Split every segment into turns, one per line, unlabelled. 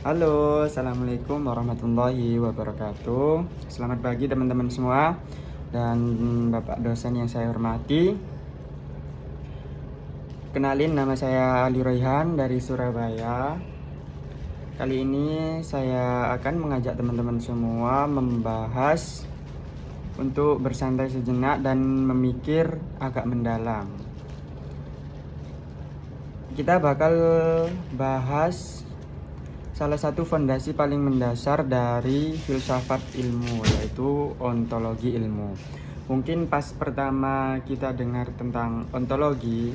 Halo, assalamualaikum warahmatullahi wabarakatuh. Selamat pagi teman-teman semua dan Bapak dosen yang saya hormati. Kenalin, nama saya Ali Royhan dari Surabaya. Kali ini saya akan mengajak teman-teman semua membahas untuk bersantai sejenak dan memikir agak mendalam. Kita bakal bahas salah satu fondasi paling mendasar dari filsafat ilmu, yaitu ontologi ilmu. Mungkin pas pertama kita dengar tentang ontologi,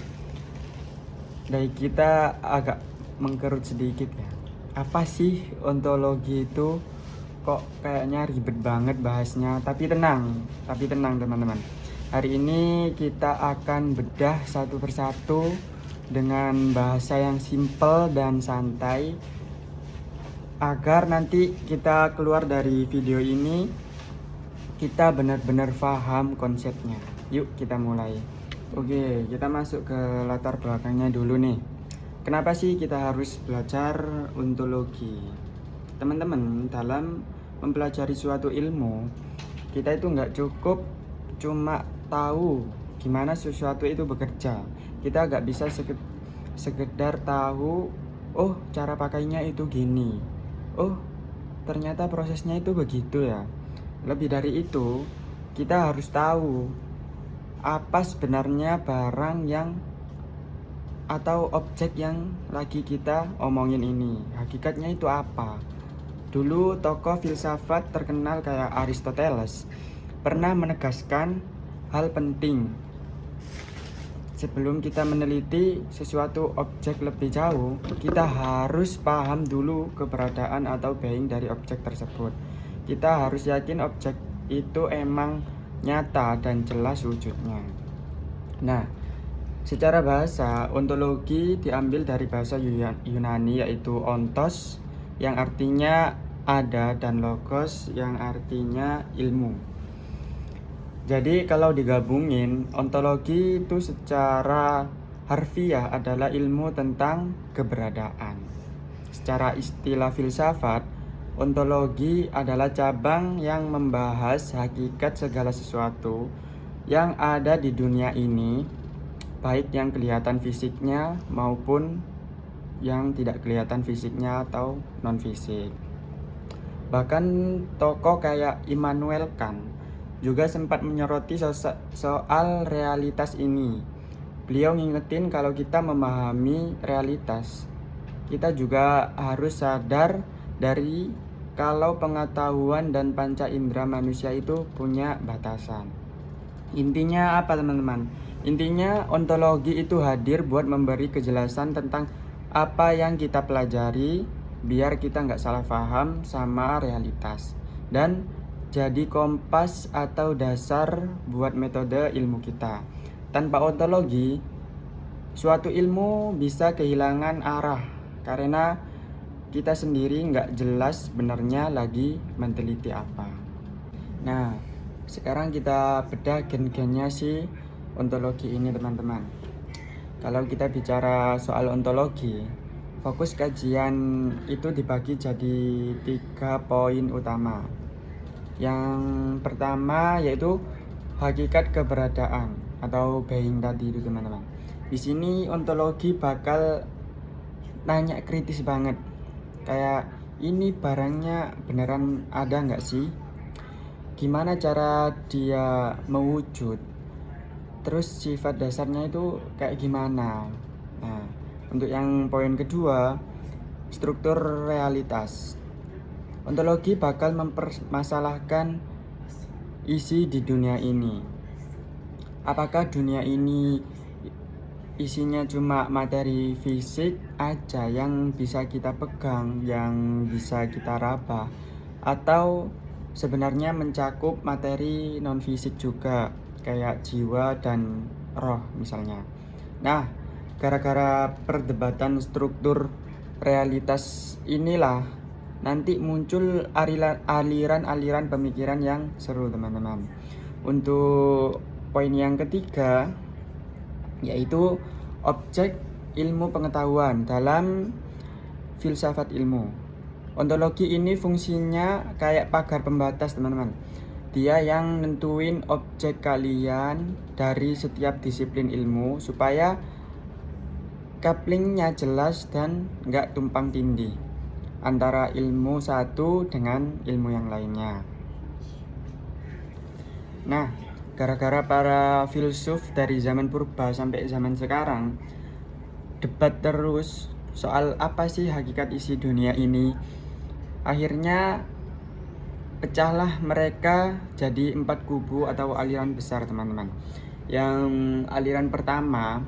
dari kita agak mengkerut sedikit ya. Apa sih ontologi itu? Kok kayaknya ribet banget bahasnya? Tapi tenang teman-teman. Hari ini kita akan bedah satu persatu dengan bahasa yang simple dan santai, agar nanti kita keluar dari video ini kita benar-benar paham konsepnya. Yuk kita mulai. Oke, kita masuk ke latar belakangnya dulu nih. Kenapa sih kita harus belajar ontologi? Teman-teman, dalam mempelajari suatu ilmu, kita itu nggak cukup cuma tahu gimana sesuatu itu bekerja. Kita nggak bisa sekedar tahu, oh cara pakainya itu gini, oh ternyata prosesnya itu begitu ya. Lebih dari itu, kita harus tahu apa sebenarnya barang yang atau objek yang lagi kita omongin ini. Hakikatnya itu apa? Dulu tokoh filsafat terkenal kayak Aristoteles pernah menegaskan hal penting. Sebelum kita meneliti sesuatu objek lebih jauh, kita harus paham dulu keberadaan atau being dari objek tersebut. Kita harus yakin objek itu emang nyata dan jelas wujudnya. Nah, secara bahasa, ontologi diambil dari bahasa Yunani, yaitu ontos yang artinya ada dan logos yang artinya ilmu. Jadi kalau digabungin, ontologi itu secara harfiah adalah ilmu tentang keberadaan. Secara istilah filsafat, ontologi adalah cabang yang membahas hakikat segala sesuatu yang ada di dunia ini, baik yang kelihatan fisiknya maupun yang tidak kelihatan fisiknya atau non-fisik. Bahkan tokoh kayak Immanuel Kant juga sempat menyoroti soal realitas ini. Beliau ngingetin kalau kita memahami realitas, kita juga harus sadar dari kalau pengetahuan dan panca indera manusia itu punya batasan. Intinya apa teman-teman? Intinya ontologi itu hadir buat memberi kejelasan tentang apa yang kita pelajari, biar kita nggak salah paham sama realitas, dan jadi kompas atau dasar buat metode ilmu kita. Tanpa ontologi, suatu ilmu bisa kehilangan arah karena kita sendiri nggak jelas sebenarnya lagi meneliti apa. Nah, sekarang kita bedah gen-gennya si ontologi ini teman-teman. Kalau kita bicara soal ontologi, fokus kajian itu dibagi jadi 3 poin utama. Yang pertama yaitu hakikat keberadaan atau being tadi itu teman-teman. Di sini ontologi bakal nanya kritis banget. Kayak ini barangnya beneran ada nggak sih? Gimana cara dia mewujud? Terus sifat dasarnya itu kayak gimana? Nah, untuk yang poin kedua, struktur realitas. Ontologi bakal mempermasalahkan isi di dunia ini. Apakah dunia ini isinya cuma materi fisik aja yang bisa kita pegang, yang bisa kita raba, atau sebenarnya mencakup materi non fisik juga, kayak jiwa dan roh misalnya. Nah, gara-gara perdebatan struktur realitas inilah nanti muncul aliran-aliran pemikiran yang seru teman-teman. Untuk poin yang ketiga, yaitu objek ilmu pengetahuan dalam filsafat ilmu. Ontologi ini fungsinya kayak pagar pembatas, teman-teman. Dia yang nentuin objek kalian dari setiap disiplin ilmu supaya couplingnya jelas dan nggak tumpang tindih antara ilmu satu dengan ilmu yang lainnya. Nah, gara-gara para filsuf dari zaman purba sampai zaman sekarang debat terus soal apa sih hakikat isi dunia ini, akhirnya pecahlah mereka jadi 4 kubu atau aliran besar, teman-teman. Yang aliran pertama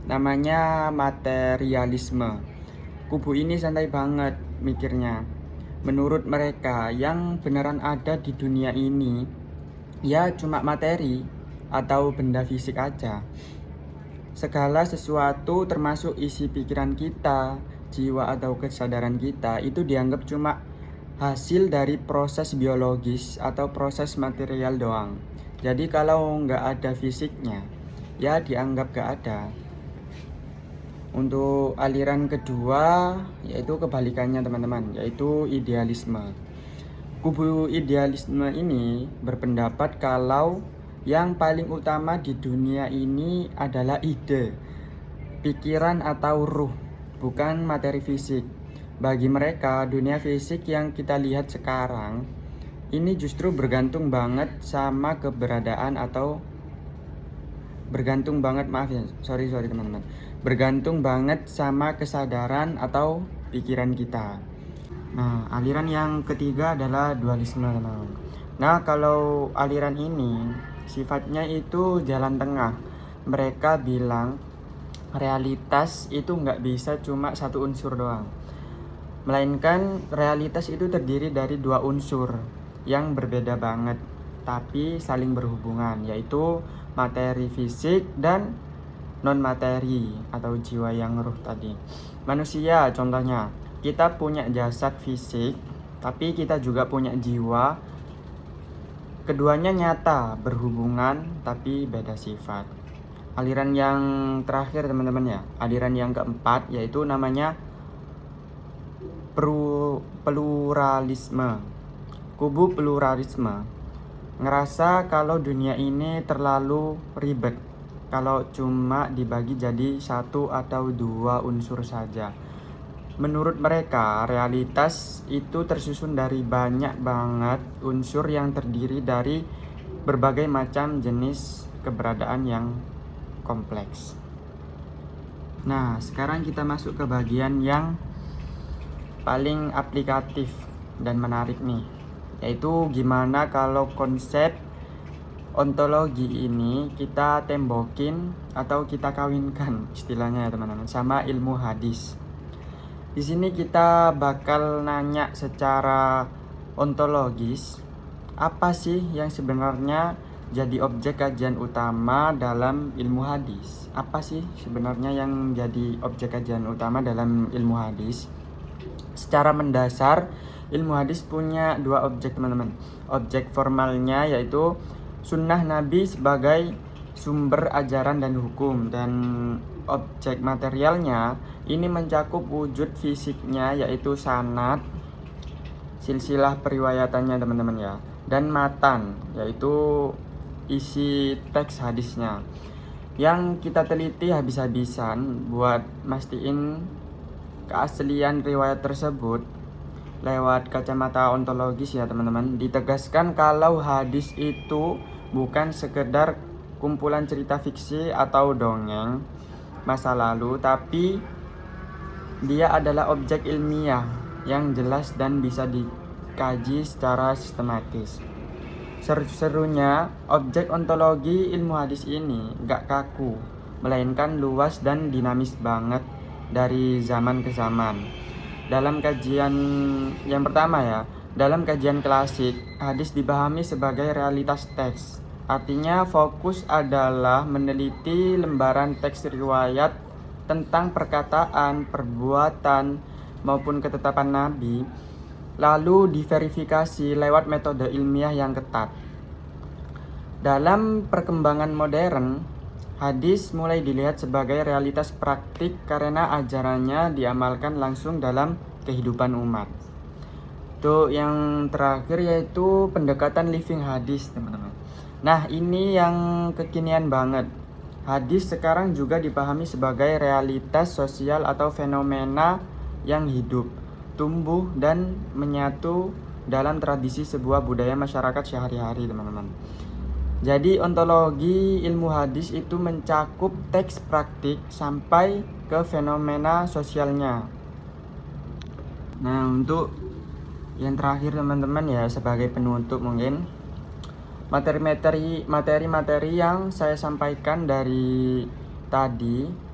namanya materialisme. Kubu ini santai banget mikirnya. Menurut mereka yang beneran ada di dunia ini ya cuma materi atau benda fisik aja. Segala sesuatu termasuk isi pikiran kita, jiwa atau kesadaran kita itu dianggap cuma hasil dari proses biologis atau proses material doang. Jadi kalau nggak ada fisiknya, ya dianggap nggak ada. Untuk aliran kedua, yaitu kebalikannya, teman-teman, yaitu idealisme. Kubu idealisme ini berpendapat kalau yang paling utama di dunia ini adalah ide, pikiran atau ruh, bukan materi fisik. Bagi mereka, dunia fisik yang kita lihat sekarang ini justru bergantung banget sama keberadaan atau bergantung banget teman-teman. Bergantung banget sama kesadaran atau pikiran kita. Nah, aliran yang ketiga adalah dualisme, teman-teman. Nah, kalau aliran ini sifatnya itu jalan tengah. Mereka bilang realitas itu nggak bisa cuma satu unsur doang, melainkan realitas itu terdiri dari 2 unsur yang berbeda banget tapi saling berhubungan, yaitu materi fisik dan non-materi atau jiwa yang ruh tadi. Manusia contohnya, kita punya jasad fisik tapi kita juga punya jiwa. Keduanya nyata berhubungan tapi beda sifat. Aliran yang terakhir, teman-teman, ya, aliran yang keempat yaitu namanya pluralisme. Kubu pluralisme ngerasa kalau dunia ini terlalu ribet kalau cuma dibagi jadi 1 atau 2 unsur saja. Menurut mereka, realitas itu tersusun dari banyak banget unsur yang terdiri dari berbagai macam jenis keberadaan yang kompleks. Nah, sekarang kita masuk ke bagian yang paling aplikatif dan menarik nih, yaitu gimana kalau konsep ontologi ini kita tembokin atau kita kawinkan, istilahnya ya teman-teman, sama ilmu hadis. Di sini kita bakal nanya secara ontologis, apa sih yang sebenarnya jadi objek kajian utama dalam ilmu hadis? Apa sih sebenarnya yang jadi objek kajian utama dalam ilmu hadis? Secara mendasar, ilmu hadis punya 2 objek, teman-teman. Objek formalnya yaitu sunnah Nabi sebagai sumber ajaran dan hukum, dan objek materialnya ini mencakup wujud fisiknya yaitu sanad, silsilah periwayatannya, teman-teman ya, dan matan yaitu isi teks hadisnya. Yang kita teliti habis-habisan buat mastiin keaslian riwayat tersebut lewat kacamata ontologis ya teman-teman. Ditegaskan kalau hadis itu bukan sekedar kumpulan cerita fiksi atau dongeng masa lalu, tapi dia adalah objek ilmiah yang jelas dan bisa dikaji secara sistematis. Seru-serunya, objek ontologi ilmu hadis ini gak kaku, melainkan luas dan dinamis banget dari zaman ke zaman. Dalam kajian yang pertama ya, dalam kajian klasik, hadis dipahami sebagai realitas teks. Artinya fokus adalah meneliti lembaran teks riwayat tentang perkataan, perbuatan, maupun ketetapan Nabi, lalu diverifikasi lewat metode ilmiah yang ketat. Dalam perkembangan modern, hadis mulai dilihat sebagai realitas praktik karena ajarannya diamalkan langsung dalam kehidupan umat. Untuk yang terakhir yaitu pendekatan living hadis, teman-teman. Nah, ini yang kekinian banget. Hadis sekarang juga dipahami sebagai realitas sosial atau fenomena yang hidup, tumbuh, dan menyatu dalam tradisi sebuah budaya masyarakat sehari-hari, teman-teman. Jadi ontologi ilmu hadis itu mencakup teks praktik sampai ke fenomena sosialnya. Nah, untuk yang terakhir teman-teman ya, sebagai penutup mungkin materi-materi yang saya sampaikan dari tadi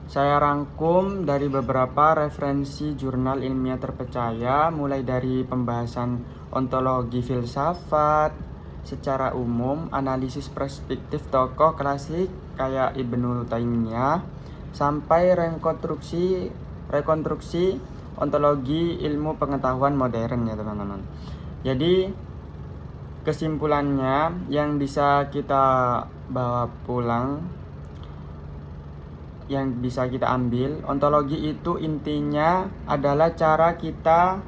saya rangkum dari beberapa referensi jurnal ilmiah terpercaya, mulai dari pembahasan ontologi filsafat secara umum, analisis perspektif tokoh klasik kayak Ibnu Taimiyah, sampai rekonstruksi ontologi ilmu pengetahuan modern ya teman-teman. Jadi kesimpulannya yang bisa kita bawa pulang, yang bisa kita ambil, ontologi itu intinya adalah cara kita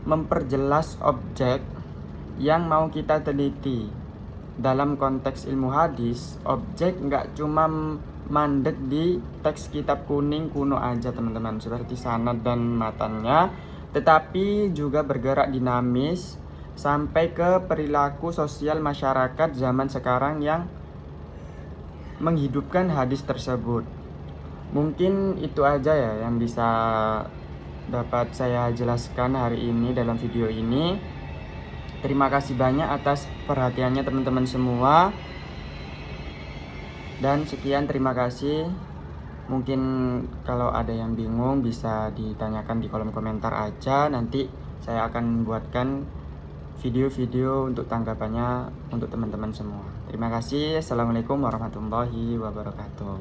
memperjelas objek yang mau kita teliti. Dalam konteks ilmu hadis, objek nggak cuma mandek di teks kitab kuning kuno aja teman-teman, seperti sanad dan matannya, tetapi juga bergerak dinamis sampai ke perilaku sosial masyarakat zaman sekarang yang menghidupkan hadis tersebut. Mungkin itu aja ya yang bisa dapat saya jelaskan hari ini dalam video ini. Terima kasih banyak atas perhatiannya teman-teman semua. Dan sekian, terima kasih. Mungkin kalau ada yang bingung bisa ditanyakan di kolom komentar aja. Nanti saya akan buatkan video-video untuk tanggapannya untuk teman-teman semua. Terima kasih. Assalamualaikum warahmatullahi wabarakatuh.